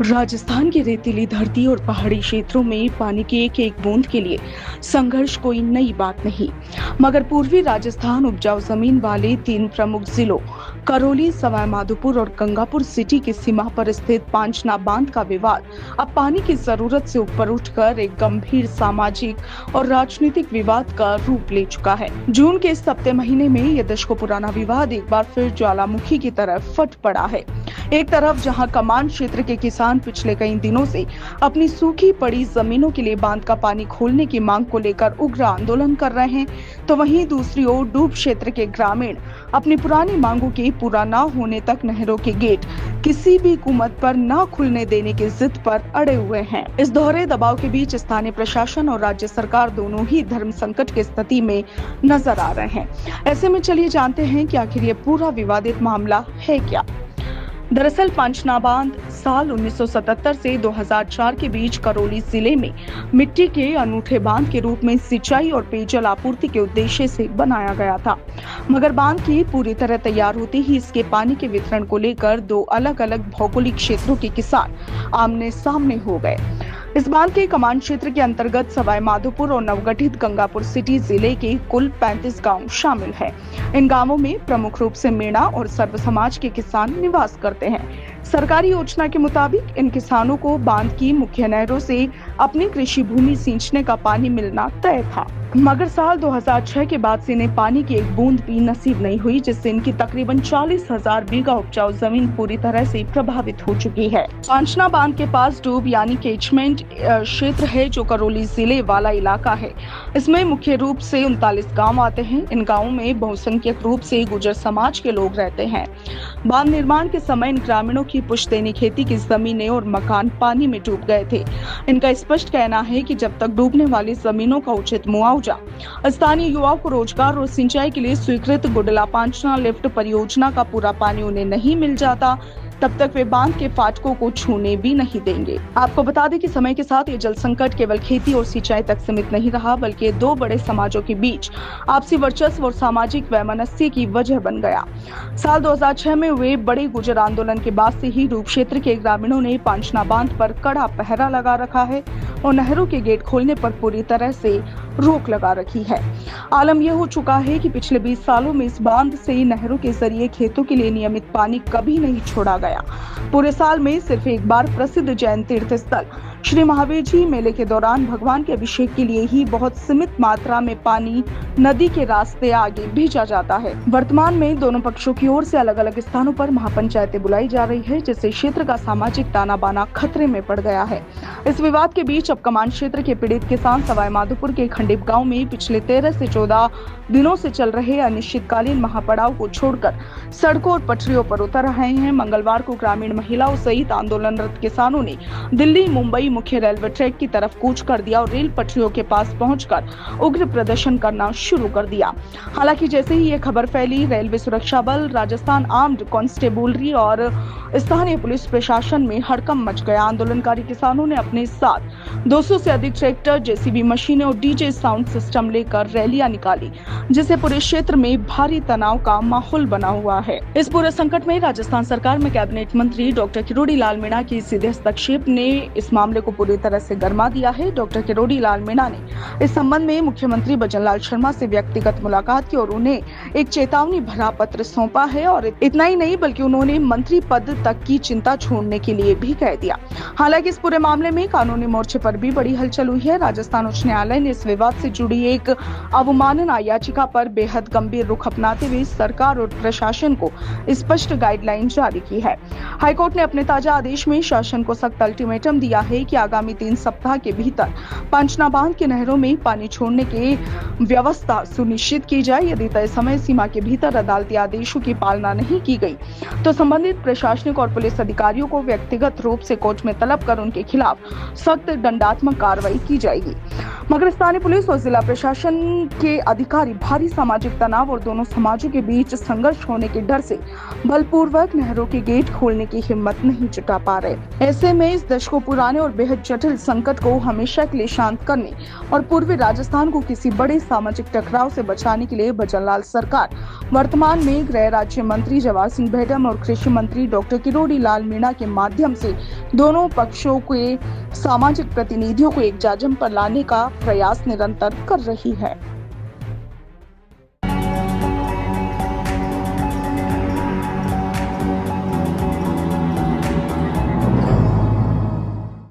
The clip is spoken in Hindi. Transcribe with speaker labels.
Speaker 1: राजस्थान की रेतीली धरती और पहाड़ी क्षेत्रों में पानी की एक एक बूंद के लिए संघर्ष कोई नई बात नहीं, मगर पूर्वी राजस्थान उपजाऊ जमीन वाले तीन प्रमुख जिलों करौली, सवाई माधोपुर और गंगापुर सिटी की सीमा पर स्थित पांचना बांध का विवाद अब पानी की जरूरत से ऊपर उठकर एक गंभीर सामाजिक और राजनीतिक विवाद का रूप ले चुका है। जून के इस सप्ते महीने में यह दशकों पुराना विवाद एक बार फिर ज्वालामुखी की तरफ फट पड़ा है। एक तरफ जहां कमान क्षेत्र के किसान पिछले कई दिनों से अपनी सूखी पड़ी जमीनों के लिए बांध का पानी खोलने की मांग को लेकर उग्र आंदोलन कर रहे हैं, तो वहीं दूसरी ओर डूब क्षेत्र के ग्रामीण अपनी पुरानी मांगों के पूरा न होने तक नहरों के गेट किसी भी कीमत पर न खुलने देने की जिद पर अड़े हुए हैं। इस दोहरे दबाव के बीच स्थानीय प्रशासन और राज्य सरकार दोनों ही धर्म संकट की स्थिति में नजर आ रहे हैं। ऐसे में चलिए जानते हैं कि आखिर ये पूरा विवादित मामला है क्या। दरअसल पांचना बांध साल 1977 से 2004 के बीच करौली जिले में मिट्टी के अनूठे बांध के रूप में सिंचाई और पेयजल आपूर्ति के उद्देश्य से बनाया गया था, मगर बांध की पूरी तरह तैयार होते ही इसके पानी के वितरण को लेकर दो अलग अलग भौगोलिक क्षेत्रों के किसान आमने सामने हो गए। इस बांध के कमान क्षेत्र के अंतर्गत सवाई माधोपुर और नवगठित गंगापुर सिटी जिले के कुल 35 गांव शामिल है। इन गांवों में प्रमुख रूप से मेणा और सर्व समाज के किसान निवास करते हैं। सरकारी योजना के मुताबिक इन किसानों को बांध की मुख्य नहरों से अपनी कृषि भूमि सींचने का पानी मिलना तय था, मगर साल 2006 के बाद से इन्हें पानी की एक बूंद भी नसीब नहीं हुई, जिससे इनकी तकरीबन 40,000 बीघा उपजाऊ जमीन पूरी तरह से प्रभावित हो चुकी है। पांचना बांध के पास डूब यानी कैचमेंट क्षेत्र है, जो करौली जिले वाला इलाका है। इसमें मुख्य रूप से 39 गांव आते हैं। इन गांवों में बहुसंख्यक रूप से गुर्जर समाज के लोग रहते हैं। बांध निर्माण के समय इन ग्रामीणों की पुश्तैनी खेती की जमीनें और मकान पानी में डूब गए थे। इनका स्पष्ट कहना है कि जब तक डूबने वाली जमीनों का उचित मुआवजा स्थानीय युवाओं को रोजगार और सिंचाई के लिए स्वीकृत गुडला पांचना लिफ्ट परियोजना का पूरा पानी उन्हें नहीं मिल जाता, तब तक वे बांध के फाटकों को छूने भी नहीं देंगे। आपको बता दें कि समय के साथ ये जल संकट केवल खेती और सिंचाई तक सीमित नहीं रहा, बल्कि दो बड़े समाजों के बीच आपसी वर्चस्व और सामाजिक वैमनस्य की वजह बन गया। साल 2006 में हुए बड़े गुर्जर आंदोलन के बाद से ही डूब क्षेत्र के ग्रामीणों ने पांचना बांध पर कड़ा पहरा लगा रखा है और नहरों के गेट खोलने पर पूरी तरह से रोक लगा रखी है। आलम यह हो चुका है कि पिछले 20 सालों में इस बांध से नहरों के जरिए खेतों के लिए नियमित पानी कभी नहीं छोड़ा गया। पूरे साल में सिर्फ एक बार प्रसिद्ध जैन तीर्थ स्थल श्री महावीर जी मेले के दौरान भगवान के अभिषेक के लिए ही बहुत सीमित मात्रा में पानी नदी के रास्ते आगे भेजा जाता है। वर्तमान में दोनों पक्षों की ओर से अलग अलग स्थानों पर महापंचायतें बुलाई जा रही है, जिससे क्षेत्र का सामाजिक ताना बाना खतरे में पड़ गया है। इस विवाद के बीच अब कमान क्षेत्र के पीड़ित किसान सवाई माधोपुर के खंडिप गांव में पिछले 13 से 14 दिनों से चल रहे अनिश्चितकालीन महापड़ाव को छोड़कर सड़कों और पटरियों पर उतर रहे हैं। मंगलवार को ग्रामीण महिलाओं सहित आंदोलनरत किसानों ने दिल्ली मुंबई मुख्य रेलवे ट्रैक की तरफ कूच कर दिया और रेल पटरियों के पास पहुंचकर उग्र प्रदर्शन करना शुरू कर दिया। हालांकि जैसे ही ये खबर फैली, रेलवे सुरक्षा बल, राजस्थान आर्म्ड कांस्टेबलरी और स्थानीय पुलिस प्रशासन में हड़कंप मच गया। आंदोलनकारी किसानों ने अपने साथ 200 से अधिक ट्रैक्टर, जेसीबी मशीनें और डीजे साउंड सिस्टम लेकर रैलियां निकाली, जिससे पूरे क्षेत्र में भारी तनाव का माहौल बना हुआ है। इस पूरे संकट में राजस्थान सरकार में कैबिनेट मंत्री डॉक्टर किरोड़ी लाल मीणा की सीधे हस्तक्षेप ने इस मामले को पूरी तरह से गरमा दिया है। डॉक्टर किरोड़ी लाल मीणा ने इस संबंध में मुख्यमंत्री भजनलाल शर्मा से व्यक्तिगत मुलाकात की और उन्हें एक चेतावनी भरा पत्र सौंपा है, और इतना ही नहीं बल्कि उन्होंने मंत्री पद तक की चिंता छोड़ने के लिए भी कह दिया। हालांकि इस पूरे मामले में कानूनी मोर्चे पर भी बड़ी हलचल हुई है। राजस्थान उच्च न्यायालय ने इस विवाद से जुड़ी एक अवमानना याचिका पर बेहद गंभीर रुख अपनाते हुए सरकार और प्रशासन को स्पष्ट गाइडलाइन जारी की है। हाईकोर्ट ने अपने ताजा आदेश में शासन को सख्त अल्टीमेटम दिया है कि आगामी 3 सप्ताह के भीतर पांचना बांध के नहरों में पानी छोड़ने की व्यवस्था सुनिश्चित की जाए। यदि तय समय सीमा के भीतर अदालती आदेशों की पालना नहीं की गई, तो संबंधित प्रशासनिक और पुलिस अधिकारियों को व्यक्तिगत रूप से कोर्ट में तलब कर उनके खिलाफ सख्त दंडात्मक कार्रवाई की जाएगी। मगर स्थानीय पुलिस और जिला प्रशासन के अधिकारी भारी सामाजिक तनाव और दोनों समाजों के बीच संघर्ष होने के डर से बलपूर्वक नहरों के गेट खोलने की हिम्मत नहीं जुटा पा रहे। ऐसे में इस दशकों पुराने और बेहद जटिल संकट को हमेशा के लिए शांत करने और पूर्वी राजस्थान को किसी बड़े सामाजिक टकराव से बचाने के लिए भजनलाल सरकार वर्तमान में गृह राज्य मंत्री जवाहर सिंह भेड़म और कृषि मंत्री डॉक्टर किरोड़ी लाल मीणा के माध्यम से दोनों पक्षों के सामाजिक प्रतिनिधियों को एक जाजम पर लाने का प्रयास निरंतर कर रही है।